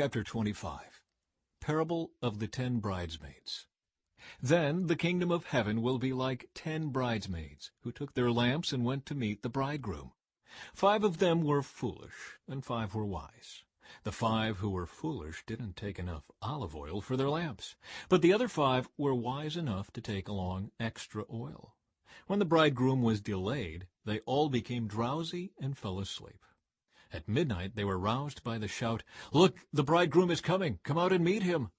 Chapter 25. Parable of the 10 Bridesmaids. Then the kingdom of heaven will be like 10 bridesmaids, who took their lamps and went to meet the bridegroom. 5 of them were foolish, and 5 were wise. The 5 who were foolish didn't take enough olive oil for their lamps, but the other 5 were wise enough to take along extra oil. When the bridegroom was delayed, they all became drowsy and fell asleep. At midnight they were roused by the shout, "Look, the bridegroom is coming! Come out and meet him!"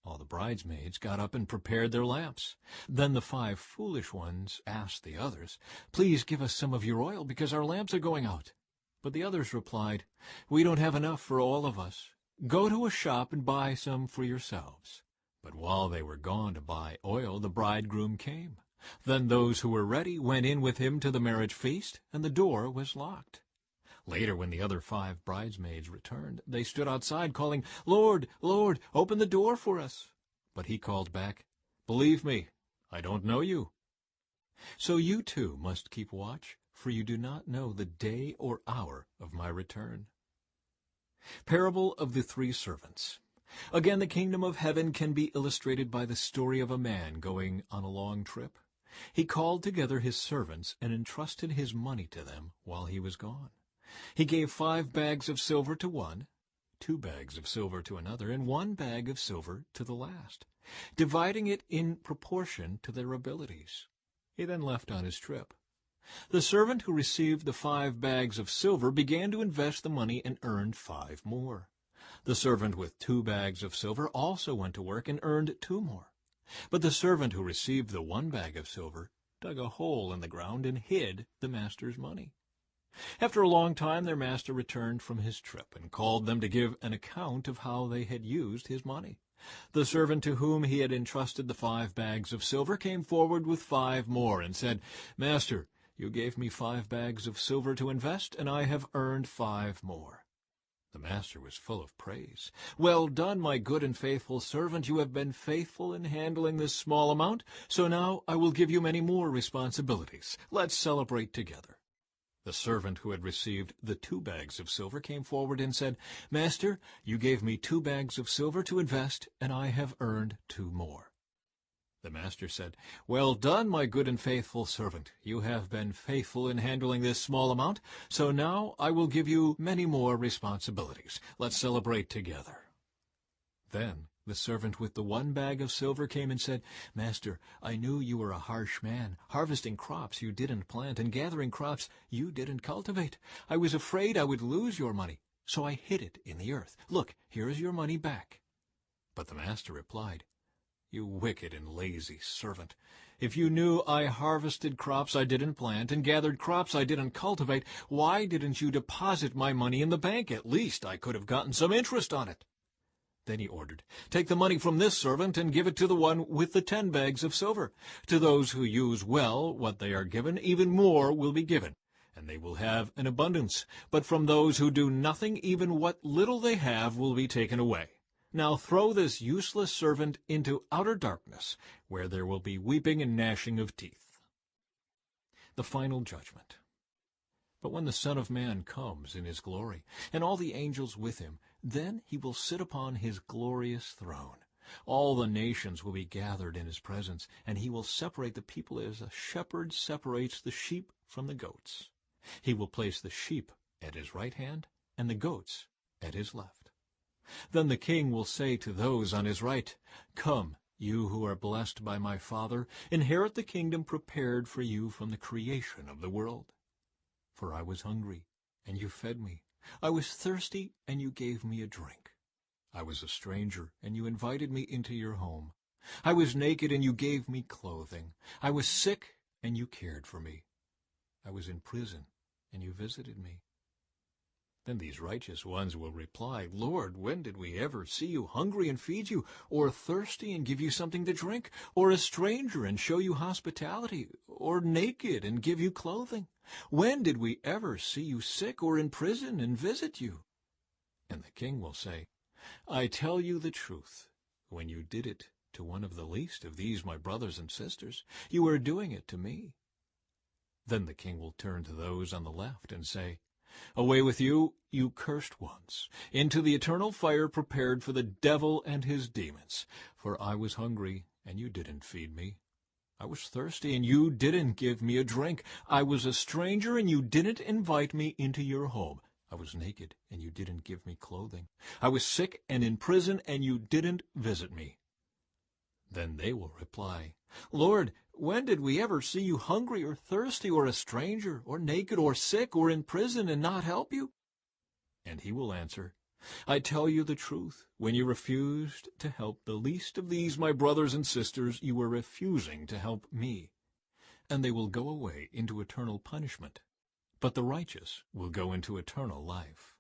All the bridesmaids got up and prepared their lamps. Then the 5 foolish ones asked the others, "Please give us some of your oil, because our lamps are going out." But the others replied, "We don't have enough for all of us. Go to a shop and buy some for yourselves." But while they were gone to buy oil, the bridegroom came. Then those who were ready went in with him to the marriage feast, and the door was locked. Later, when the other 5 bridesmaids returned, they stood outside calling, "Lord, Lord, open the door for us." But he called back, "Believe me, I don't know you." So you too must keep watch, for you do not know the day or hour of my return. Parable of the 3 servants. Again, the kingdom of heaven can be illustrated by the story of a man going on a long trip. He called together his servants and entrusted his money to them while he was gone. He gave 5 bags of silver to one, 2 bags of silver to another, and 1 bag of silver to the last, dividing it in proportion to their abilities. He then left on his trip. The servant who received the 5 bags of silver began to invest the money and earned 5 more. The servant with 2 bags of silver also went to work and earned 2 more. But the servant who received the 1 bag of silver dug a hole in the ground and hid the master's money. After a long time their master returned from his trip and called them to give an account of how they had used his money. The servant to whom he had entrusted the 5 bags of silver came forward with 5 more and said, "Master, you gave me 5 bags of silver to invest, and I have earned 5 more." The master was full of praise. "Well done, my good and faithful servant. You have been faithful in handling this small amount, so now I will give you many more responsibilities. Let's celebrate together." The servant who had received the 2 bags of silver came forward and said, "Master, you gave me 2 bags of silver to invest, and I have earned 2 more." The master said, "Well done, my good and faithful servant. You have been faithful in handling this small amount, so now I will give you many more responsibilities. Let's celebrate together." Then the servant with the 1 bag of silver came and said, "Master, I knew you were a harsh man, harvesting crops you didn't plant and gathering crops you didn't cultivate. I was afraid I would lose your money, so I hid it in the earth. Look, here is your money back." But the master replied, "You wicked and lazy servant. If you knew I harvested crops I didn't plant and gathered crops I didn't cultivate, why didn't you deposit my money in the bank? At least I could have gotten some interest on it." Then he ordered, "Take the money from this servant and give it to the one with the 10 bags of silver. To those who use well what they are given, even more will be given, and they will have an abundance. But from those who do nothing, even what little they have will be taken away. Now throw this useless servant into outer darkness, where there will be weeping and gnashing of teeth." The final judgment. But when the Son of Man comes in his glory, and all the angels with him, then he will sit upon his glorious throne. All the nations will be gathered in his presence, and he will separate the people as a shepherd separates the sheep from the goats. He will place the sheep at his right hand, and the goats at his left. Then the king will say to those on his right, "Come, you who are blessed by my Father, inherit the kingdom prepared for you from the creation of the world. For I was hungry, and you fed me. I was thirsty, and you gave me a drink. I was a stranger, and you invited me into your home. I was naked, and you gave me clothing. I was sick, and you cared for me. I was in prison, and you visited me." Then these righteous ones will reply, "Lord, when did we ever see you hungry and feed you, or thirsty and give you something to drink, or a stranger and show you hospitality, or naked and give you clothing? When did we ever see you sick or in prison and visit you?" And the king will say, "I tell you the truth, when you did it to one of the least of these my brothers and sisters, you are doing it to me." Then the king will turn to those on the left and say, Away with you, you cursed ones, into the eternal fire prepared for the devil and his demons. For I was hungry, and you didn't feed me. I was thirsty, and you didn't give me a drink. I was a stranger, and you didn't invite me into your home. I was naked, and you didn't give me clothing. I was sick and in prison, and you didn't visit me. Then they will reply, Lord, when did we ever see you hungry or thirsty or a stranger or naked or sick or in prison and not help you? And he will answer, I tell you the truth, when you refused to help the least of these my brothers and sisters, you were refusing to help me. And they will go away into eternal punishment, but the righteous will go into eternal life.